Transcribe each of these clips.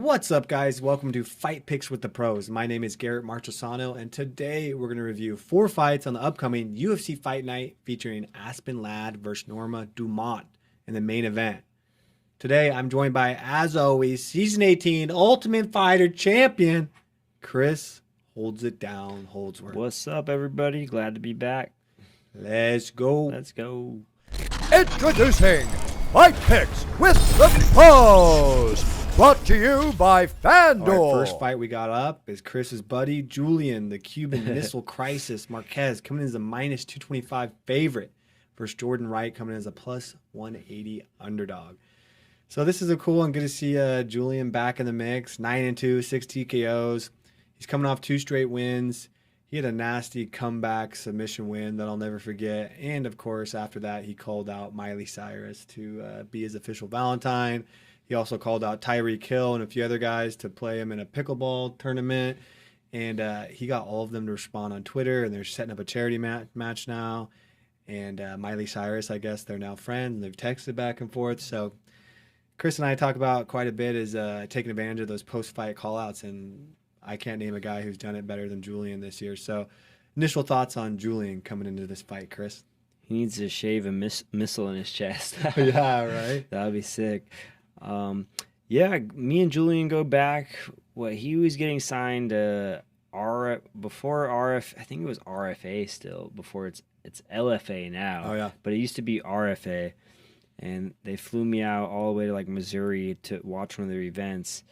What's up, guys? Welcome to Fight Picks with the Pros. My name is Garrett Marchesano, and today we're going to review 4 fights on the upcoming UFC Fight Night featuring Aspen versus Norma Dumont in the main event. Today, I'm joined by, as always, Season 18 Ultimate Fighter Champion, Chris Holds It Down Holdsworth. What's up, everybody? Glad to be back. Let's go. Let's go. Introducing Fight Picks with the Pros. Brought to you by FanDuel. All right, first fight we got up is Chris's buddy, Julian, the Cuban Missile Crisis Marquez, coming in as a minus 225 favorite versus Jordan Wright, coming in as a plus 180 underdog. So this is a cool and good to see Julian back in the mix. 9-2, 6 TKOs. He's coming off 2 straight wins. He had a nasty comeback submission win that I'll never forget. And, of course, after that, he called out Miley Cyrus to be his official Valentine. He also called out Tyreek Hill and a few other guys to play him in a pickleball tournament. And he got all of them to respond on Twitter, and they're setting up a charity match now. And Miley Cyrus, I guess, they're now friends, and they've texted back and forth. So Chris and I talk about quite a bit is taking advantage of those post-fight call-outs, and I can't name a guy who's done it better than Julian this year. So initial thoughts on Julian coming into this fight, Chris? He needs to shave a missile in his chest. Yeah, right? That would be sick. Yeah, me and Julian go back. He was getting signed before RF. I think it was RFA still. Before it's LFA now. Oh yeah. But it used to be RFA, and they flew me out all the way to like Missouri to watch one of their events,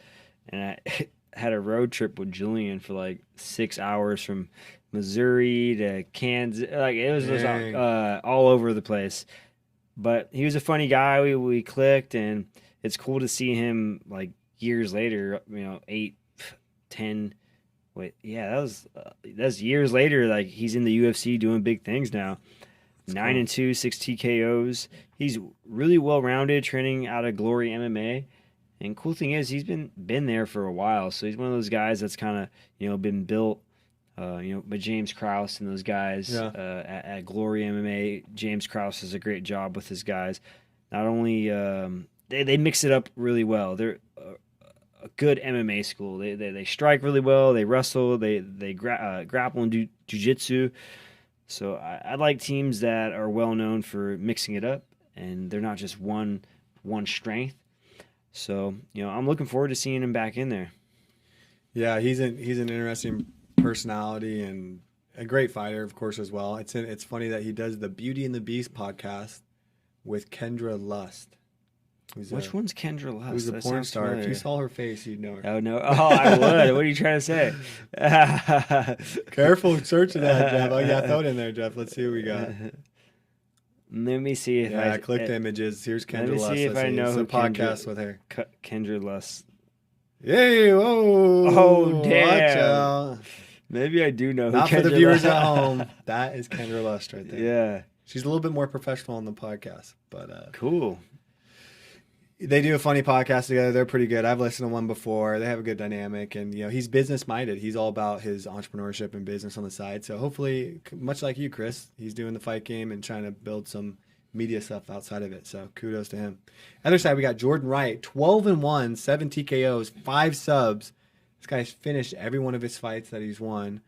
and I had a road trip with Julian for like 6 hours from Missouri to Kansas. Like it was just all over the place. But he was a funny guy. We clicked, and it's cool to see him like years later, 8, 10. That's years later. Like he's in the UFC doing big things now. 9-2, 6 TKOs. He's really well rounded, training out of Glory MMA. And cool thing is he's been there for a while. So he's one of those guys that's kind of been built. By James Krause and those guys at Glory MMA. James Krause does a great job with his guys. Not only they mix it up really well. They're a good MMA school. They strike really well. They wrestle. They grapple and do jiu-jitsu. So I like teams that are well known for mixing it up, and they're not just one strength. So I'm looking forward to seeing him back in there. Yeah, he's an interesting personality and a great fighter, of course, as well. It's funny that he does the Beauty and the Beast podcast with Kendra Lust. Which one's Kendra Lust? Who's a porn star. Familiar. If you saw her face, you'd know her. Oh, no. Oh, I would. What are you trying to say? Careful searching that, Jeff. Oh, yeah, throw it in there, Jeff. Let's see what we got. Let me see if I clicked images. Here's Kendra Lust. Let me see if I know who podcast with her. Kendra Lust. Yay! Whoa! Oh, damn. Watch out. Maybe I do know. Not who for the Kendra viewers Lust. at home. That is Kendra Lust right there. Yeah. She's a little bit more professional on the podcast, but cool. They do a funny podcast together. They're pretty good. I've listened to one before. They have a good dynamic, and he's business minded. He's all about his entrepreneurship and business on the side. So hopefully, much like you, Chris, he's doing the fight game and trying to build some media stuff outside of it. So kudos to him. Other side, we got Jordan Wright, 12-1, 7 TKOs, 5 subs. This guy's finished every one of his fights that he's won.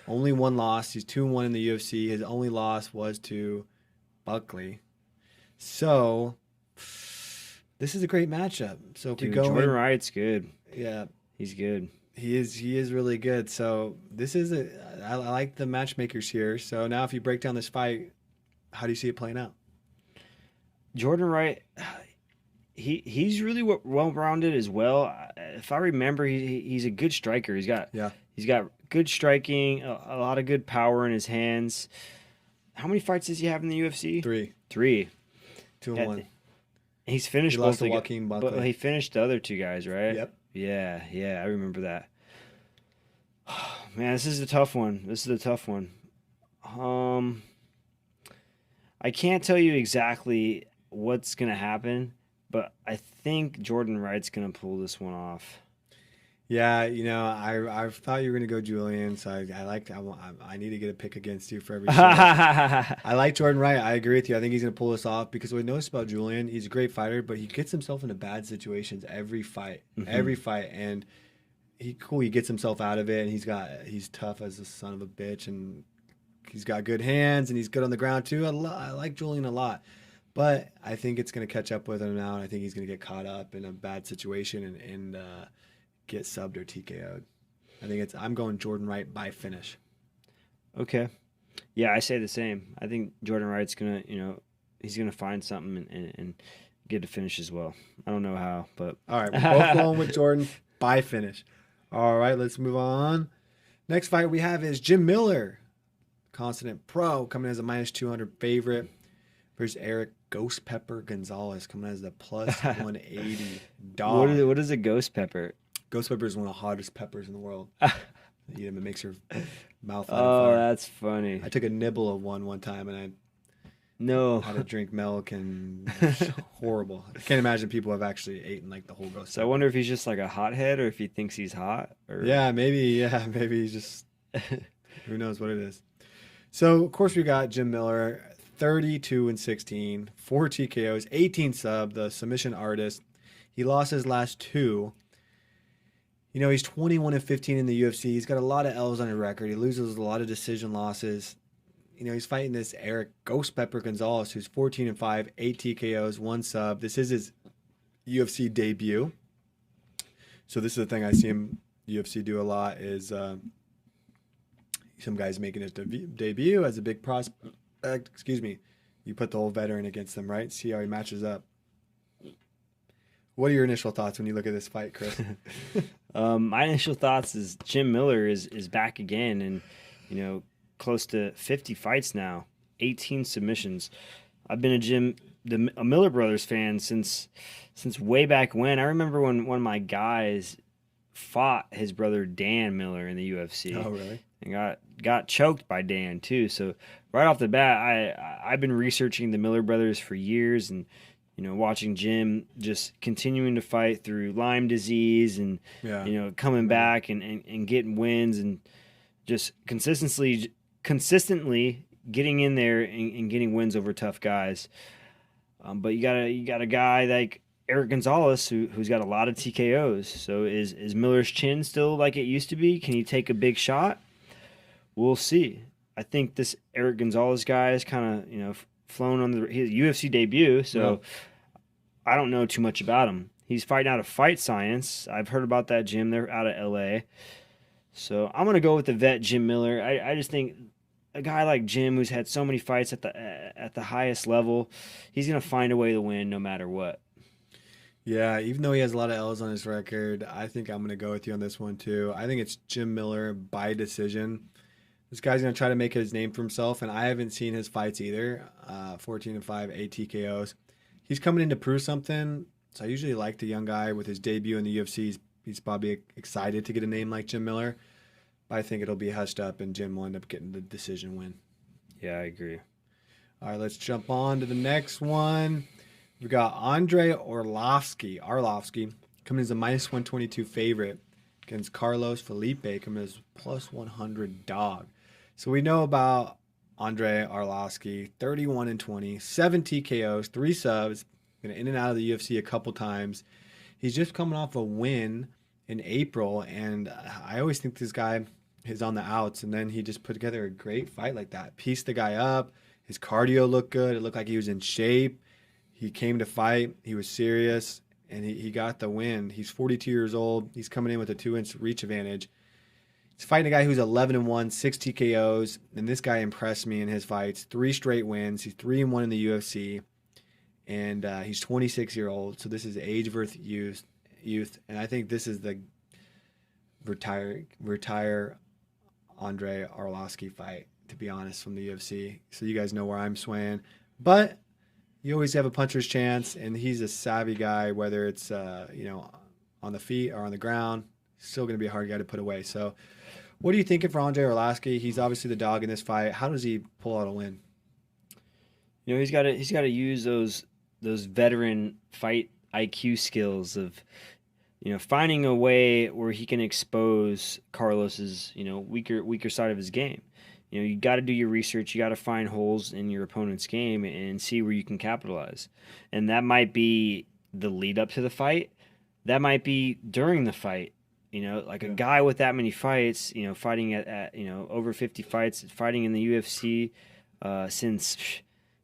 Only one loss. He's 2-1 in the UFC. His only loss was to Buckley. So this is a great matchup. So if we go Jordan Wright's good. Yeah. He's good. He is really good. So this is I like the matchmakers here. So now if you break down this fight, how do you see it playing out? Jordan Wright, he's really well-rounded as well. If I remember, he's a good striker. He's got good striking, a lot of good power in his hands. How many fights does he have in the UFC? 3. 2-1. He's finished he lost both to Joaquin Buckley. But he finished the other 2 guys, right? Yep. Yeah, I remember that. Man, this is a tough one. I can't tell you exactly what's going to happen, but I think Jordan Wright's going to pull this one off. Yeah, I thought you were gonna go Julian, so I need to get a pick against you for every show. I like Jordan Wright. I agree with you. I think he's gonna pull this off because what I noticed about Julian, he's a great fighter, but he gets himself into bad situations every fight, and he gets himself out of it, and he's tough as a son of a bitch, and he's got good hands, and he's good on the ground too. I like Julian a lot. But I think it's going to catch up with him now, and I think he's going to get caught up in a bad situation and get subbed or TKO'd. I'm going Jordan Wright by finish. Okay. Yeah, I say the same. I think Jordan Wright's going to, he's going to find something and get a finish as well. I don't know how, but. All right, we're both going with Jordan by finish. All right, let's move on. Next fight we have is Jim Miller, Constant Pro, coming as a -200 favorite versus Eric Ghost Pepper Gonzalez, coming as the +180 dog. What is a ghost pepper? Ghost pepper is one of the hottest peppers in the world. You eat them, it makes your mouth on Oh, fire. that's funny. I took a nibble of one time, and I had to drink milk, and it was horrible. I can't imagine people have actually eaten like the whole ghost So pepper. I wonder if he's just like a hothead or if he thinks he's hot. Or... Maybe he's just, who knows what it is. So, of course, we got Jim Miller, 32-16, 4 TKOs, 18 sub, the submission artist. He lost his last 2. He's 21-15 in the UFC. He's got a lot of L's on his record. He loses a lot of decision losses. He's fighting this Eric Ghost Pepper Gonzalez, who's 14-5, 8 TKOs, 1 sub. This is his UFC debut. So this is the thing I see him UFC do a lot is some guys making his debut as a big prospect. You put the whole veteran against them, right? See how he matches up. What are your initial thoughts when you look at this fight, Chris? My initial thoughts is Jim Miller is back again, and close to 50 fights now, 18 submissions. I've been a Miller Brothers fan since way back when. I remember when one of my guys fought his brother Dan Miller in the UFC. Oh, really? And got choked by Dan too. So right off the bat, I've been researching the Miller Brothers for years, and watching Jim just continuing to fight through Lyme disease and coming back and getting wins and just consistently getting in there and getting wins over tough guys. But you got a guy like Eric Gonzalez who's got a lot of TKOs. So is Miller's chin still like it used to be? Can he take a big shot? We'll see. I think this Eric Gonzalez guy is kind of flown on his UFC debut, so I don't know too much about him. He's fighting out of Fight Science. I've heard about that gym. They're out of LA. So I'm gonna go with the vet Jim Miller. I just think a guy like Jim, who's had so many fights at the highest level, he's gonna find a way to win no matter what. Yeah, even though he has a lot of L's on his record, I think I'm going to go with you on this one too. I think it's Jim Miller by decision. This guy's going to try to make his name for himself, and I haven't seen his fights either. 14-5, 8 TKOs. He's coming in to prove something, so I usually like the young guy with his debut in the UFC. He's probably excited to get a name like Jim Miller, but I think it'll be hushed up, and Jim will end up getting the decision win. Yeah, I agree. All right, let's jump on to the next one. We got Andre Arlovsky coming as a -122 favorite against Carlos Felipe coming as +100 dog. So we know about Andre Arlovsky, 31-20, 7 TKOs, 3 subs, been in and out of the UFC a couple times. He's just coming off a win in April, and I always think this guy is on the outs, and then he just put together a great fight like that. Pieced the guy up. His cardio looked good. It looked like he was in shape. He came to fight. He was serious, and he got the win. He's 42 years old. He's coming in with a 2-inch reach advantage. He's fighting a guy who's 11-1, 6 TKOs, and this guy impressed me in his fights. 3 straight wins. He's 3-1 in the UFC, and he's 26 years old. So this is age versus youth, and I think this is the retire Andre Arlovsky fight, to be honest, from the UFC. So you guys know where I'm swaying, but you always have a puncher's chance, and he's a savvy guy, whether it's on the feet or on the ground. Still going to be a hard guy to put away. So what are you thinking for Andre Arlovsky? He's obviously the dog in this fight. How does he pull out a win? He's got to use those veteran fight IQ skills of finding a way where he can expose Carlos's, weaker side of his game. You got to do your research. You got to find holes in your opponent's game and see where you can capitalize. And that might be the lead up to the fight. That might be during the fight. Like a guy with that many fights, fighting at over 50 fights, fighting in the UFC since,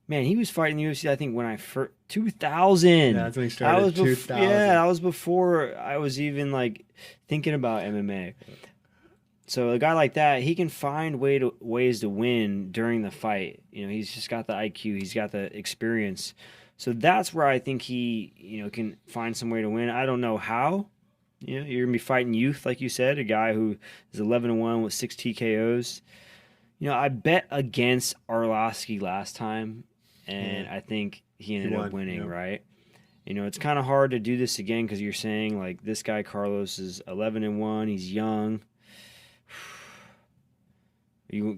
man, he was fighting the UFC, I think, when I first, 2000. Yeah, that's when he started, 2000. Yeah, that was before I was even, like, thinking about MMA. So a guy like that, he can find ways to win during the fight. He's just got the IQ. He's got the experience. So that's where I think he, can find some way to win. I don't know how. You're going to be fighting youth, like you said, a guy who is 11-1 with 6 TKOs. I bet against Arlovsky last time, and I think he ended up winning, right? It's kind of hard to do this again because you're saying, like, this guy Carlos is 11-1. He's young.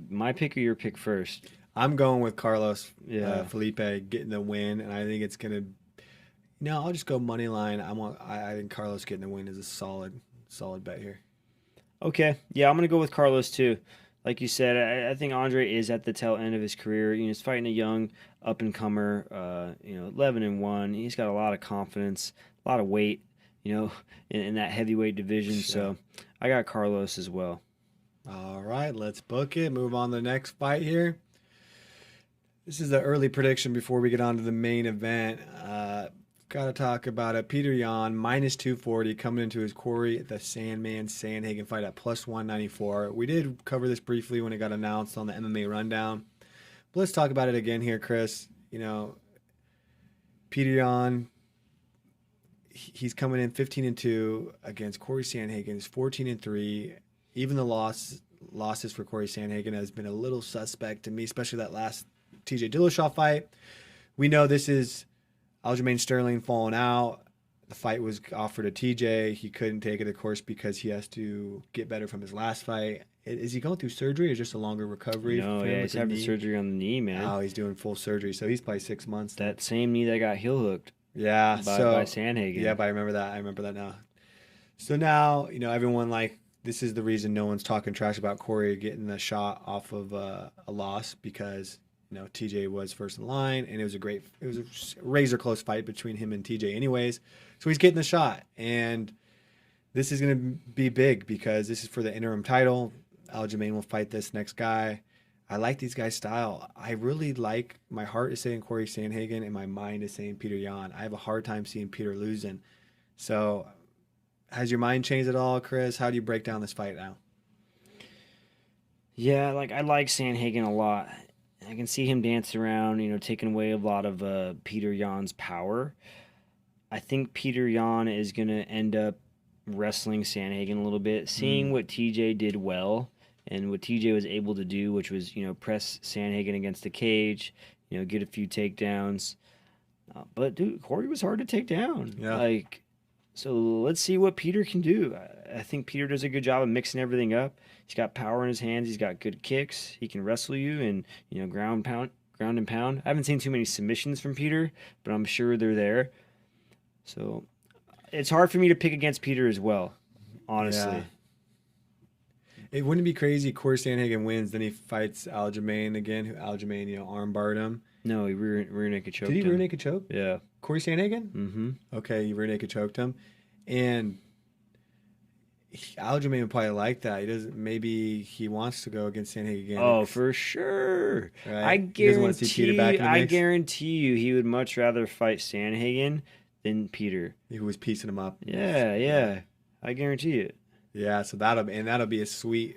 My pick or your pick first? I'm going with Carlos Felipe getting the win, and I think it's going to I'll just go money line. I think Carlos getting the win is a solid bet here. Okay. Yeah, I'm going to go with Carlos too. Like you said, I think Andre is at the tail end of his career. He's fighting a young up-and-comer, 11-1. He's got a lot of confidence, a lot of weight, in that heavyweight division. Sure. So I got Carlos as well. All right, let's book it. Move on to the next fight here. This is the early prediction before we get on to the main event. Got to talk about it. Peter Yan, minus 240, coming into his Corey the Sandman Sandhagen fight at plus 194. We did cover this briefly when it got announced on the MMA Rundown. But let's talk about it again here, Chris. Peter Yan, he's coming in 15-2 against Corey Sandhagen. He's 14-3. Even the losses for Corey Sandhagen has been a little suspect to me, especially that last TJ Dillashaw fight. We know this is Aljamain Sterling falling out. The fight was offered to TJ. He couldn't take it, of course, because he has to get better from his last fight. Is he going through surgery or just a longer recovery? No, he's having surgery on the knee, man. Oh, he's doing full surgery, so he's probably 6 months. That same knee that got heel hooked. Yeah, by Sandhagen. Yeah, but I remember that now. So now, everyone, like, this is the reason no one's talking trash about Corey getting the shot off of a loss because TJ was first in line, and it was a razor close fight between him and TJ anyways. So he's getting the shot, and this is going to be big because this is for the interim title. Aljamain will fight this next guy. I like these guys' style. I really like, my heart is saying Corey Sandhagen, and my mind is saying Peter Yan. I have a hard time seeing Peter losing. So has your mind changed at all, Chris? How do you break down this fight now? Yeah, I like Sandhagen a lot. I can see him dance around, taking away a lot of Peter Yan's power. I think Peter Yan is going to end up wrestling Sandhagen a little bit, seeing what TJ did well and what TJ was able to do, which was, press Sandhagen against the cage, get a few takedowns. But, dude, Corey was hard to take down. Yeah. So let's see what Peter can do. I think Peter does a good job of mixing everything up. He's got power in his hands. He's got good kicks. He can wrestle you and, ground and pound. I haven't seen too many submissions from Peter, but I'm sure they're there. So it's hard for me to pick against Peter as well, honestly. Yeah. It wouldn't be crazy. Corey Sandhagen wins, then he fights Aljamain again. Aljamain, armbarred him. No, he rear naked choked him. Did he rear naked choke? Yeah. Corey Sandhagen? Mm-hmm. Okay, he rear naked choked him, and Aljamain would probably like that. Maybe he wants to go against Sandhagen again. Oh, for sure. Right? I guarantee guarantee you he would much rather fight Sandhagen than Peter. Who was piecing him up. Yeah. I guarantee it. Yeah, so that'll be a sweet.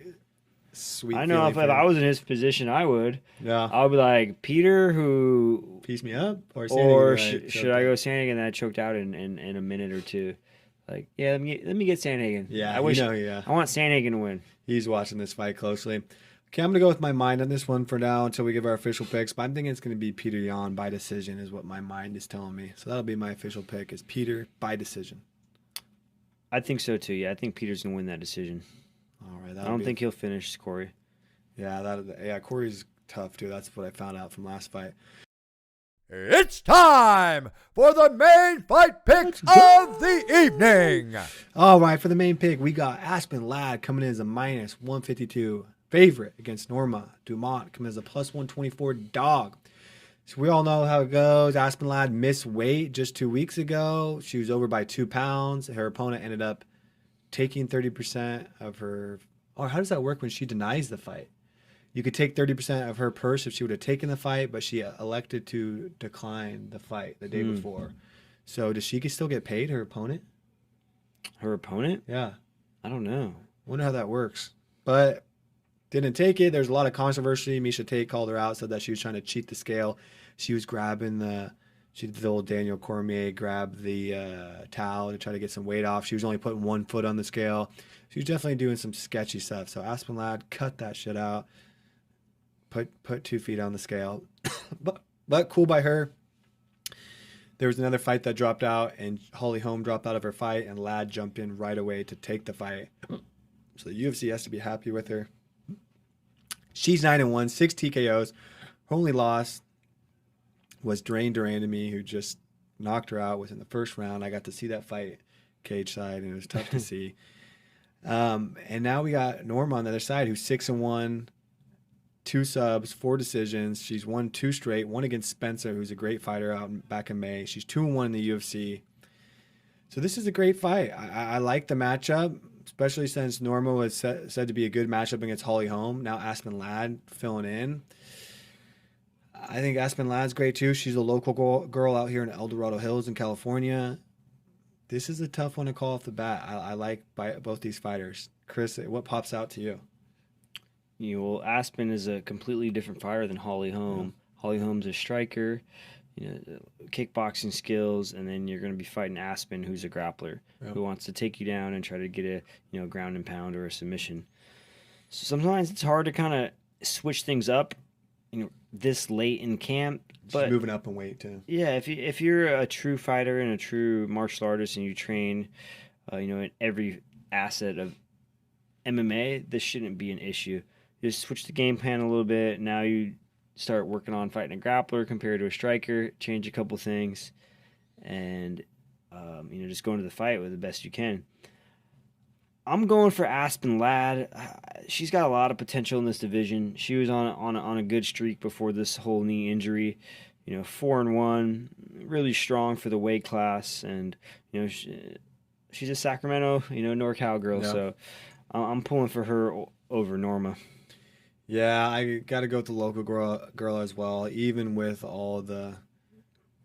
I know if I was in his position, I would. Yeah. I would be like, Peter, who piece me up, or should I go Sandhagen that I choked out in a minute or two? Like, yeah, let me get Sandhagen. Yeah, I want Sandhagen to win. He's watching this fight closely. Okay, I'm gonna go with my mind on this one for now until we give our official picks. But I'm thinking it's gonna be Peter Yan by decision, is what my mind is telling me. So that'll be my official pick: is Peter by decision. I think so too. Yeah, I think Peter's gonna win that decision. All right. I don't think he'll finish Corey. Yeah, Corey's tough too. That's what I found out from last fight. It's time for the main fight pick of the evening. All right, for the main pick, we got Aspen Ladd coming in as a minus 152 favorite against Norma Dumont coming as a plus 124 dog. So we all know how it goes. Aspen Ladd missed weight just 2 weeks ago. She was over by 2 pounds. Her opponent ended up taking 30% of her. Or how does that work when she denies the fight? You could take 30% of her purse if she would have taken the fight, but she elected to decline the fight the day before. So does she still get paid, her opponent? Her opponent? Yeah. I don't know. Wonder how that works. But didn't take it. There's a lot of controversy. Misha Tate called her out, said that she was trying to cheat the scale. She was grabbing she did the old Daniel Cormier, grabbed the towel to try to get some weight off. She was only putting 1 foot on the scale. She was definitely doing some sketchy stuff. So Aspen Ladd cut that shit out. Put 2 feet on the scale. but cool by her. There was another fight that dropped out, and Holly Holm dropped out of her fight, and Ladd jumped in right away to take the fight. So the UFC has to be happy with her. She's 9-1, 6 TKOs. Her only loss was Duran Duranemy, who just knocked her out. Was in the first round. I got to see that fight cage side, and it was tough to see. And now we got Norma on the other side, who's 6-1. 2 subs, 4 decisions. She's won 2 straight. One against Spencer, who's a great fighter back in May. She's 2-1 in the UFC. So this is a great fight. I like the matchup, especially since Norma was said to be a good matchup against Holly Holm. Now Aspen Ladd filling in. I think Aspen Ladd's great too. She's a local girl out here in El Dorado Hills in California. This is a tough one to call off the bat. I like both these fighters. Chris, what pops out to you? Well, Aspen is a completely different fighter than Holly Holm. Holly Holm's a striker, kickboxing skills, and then you're going to be fighting Aspen, who's a grappler, who wants to take you down and try to get a ground and pound or a submission. So sometimes it's hard to kind of switch things up, this late in camp. But she's moving up in weight too. Yeah, if you're a true fighter and a true martial artist and you train, in every asset of MMA, this shouldn't be an issue. Just switch the game plan a little bit. Now you start working on fighting a grappler compared to a striker, change a couple things, and just go into the fight with the best you can. I'm going for Aspen Ladd. She's got a lot of potential in this division. She was on a good streak before this whole knee injury. 4-1, really strong for the weight class, and she's a Sacramento, NorCal girl. Yeah. So I'm pulling for her over Norma. Yeah, I got to go with the local girl as well, even with all the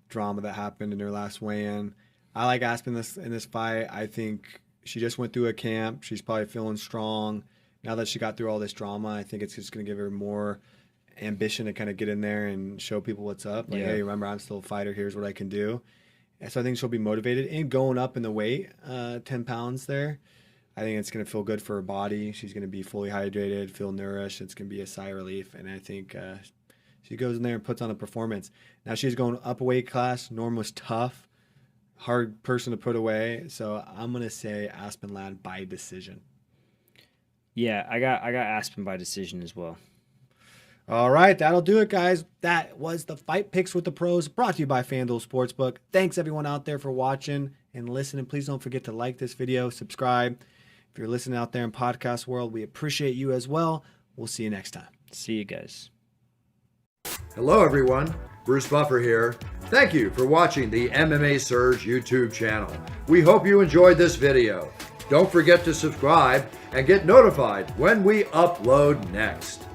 drama that happened in her last weigh-in. I like Aspen in this fight. I think she just went through a camp. She's probably feeling strong. Now that she got through all this drama, I think it's just going to give her more ambition to kind of get in there and show people what's up. Like, hey, remember, I'm still a fighter. Here's what I can do. And so I think she'll be motivated. And going up in the weight, 10 pounds there, I think it's going to feel good for her body. She's going to be fully hydrated, feel nourished. It's going to be a sigh of relief. And I think she goes in there and puts on a performance. Now she's going up a weight class. Norma's tough, hard person to put away. So I'm going to say Aspen Ladd by decision. Yeah, I got Aspen by decision as well. All right, that'll do it, guys. That was the Fight Picks with the Pros, brought to you by FanDuel Sportsbook. Thanks, everyone out there, for watching and listening. Please don't forget to like this video, subscribe. If you're listening out there in podcast world, we appreciate you as well. We'll see you next time. See you guys. Hello, everyone. Bruce Buffer here. Thank you for watching the MMA Surge YouTube channel. We hope you enjoyed this video. Don't forget to subscribe and get notified when we upload next.